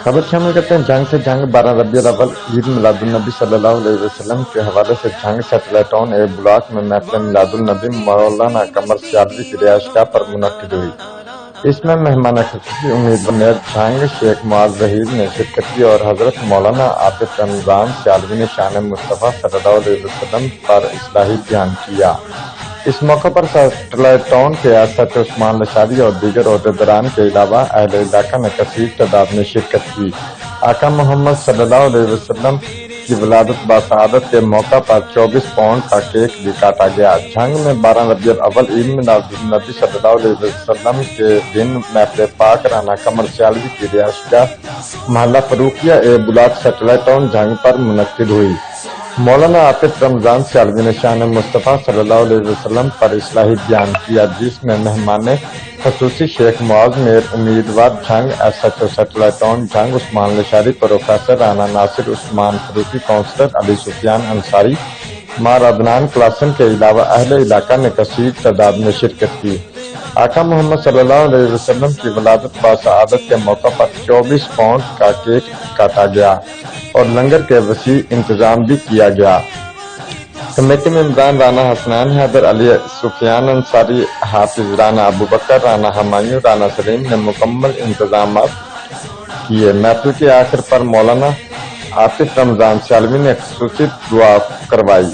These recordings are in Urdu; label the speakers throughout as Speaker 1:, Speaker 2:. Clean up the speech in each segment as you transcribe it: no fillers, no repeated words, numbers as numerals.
Speaker 1: خبر شامل کرتے ہیں جنگ سے جنگ 12 ربیع الاول عید میلاد-un-نبی صلی اللہ علیہ وسلم کے حوالے سے جنگ سیٹلائٹ ٹاؤن اے بلاک میں محفل میلاد-un-نبی مولانا قمر سیالوی کی رہائشگاہ پر منعقد ہوئی۔ اس میں مہمان خصوصی امیدوار جنگ شیخ معاذ ظہیر نے شرکت کی اور حضرت مولانا عاطف رمضان سیالوی نے شان مصطفیٰ صلی اللہ علیہ وسلم پر اصلاحی بیان کیا۔ اس موقع پر سیٹلائٹ ٹاؤن کے ایس ایچ او عثمان لشاری اور دیگر عہدیداران کے علاوہ اہل علاقہ نے کثیر تعداد میں شرکت کی۔ آقا محمد صلی اللہ علیہ وسلم کی ولادت باسعادت کے موقع پر 24 پاؤنڈ کا کیک بھی کاٹا گیا۔ جنگ میں 12 ربیع الاول عید میلاد-un-نبی صلی اللہ علیہ وسلم کے دن محفل پاک رانا قمر سیالوی کی رہائشگاہ محلہ فروخیہ اے بلاک سیٹلائٹ ٹاؤن جنگ پر منعقد ہوئی۔ مولانا عاطف رمضان سیالوی نے شان مصطفیٰ صلی اللہ علیہ وسلم پر اصلاحی بیان کیا، جس میں مہمان خصوصی شیخ معاذ میر امیدوار جنگ S H O Satellite Town جنگ عثمان لشاری پروفیسر رانا ناصر عثمان فروخی کونسلر علی سفیان انصاری مار عدنان کلاسن کے علاوہ اہل علاقہ نے کثیر تعداد میں شرکت کی۔ آقا محمد صلی اللہ علیہ وسلم کی ولادت باسعادت کے موقع پر 24 پاؤنڈ کا کیک کاٹا گیا اور لنگر کے وسیع انتظام بھی کیا گیا۔ کمیٹی میں عمران رانا حسنین حیدر علی سفیان انصاری حافظ رانا ابوبکر رانا ہمایوں رانا سلیم نے مکمل انتظامات کیے۔ محفل کے آخر پر مولانا عاطف رمضان سیالوی نے خصوصی دعا کروائی۔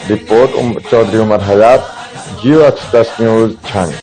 Speaker 1: رپورٹ چودھری عمر حیات، جیو ایکسپریس نیوز جھنگ۔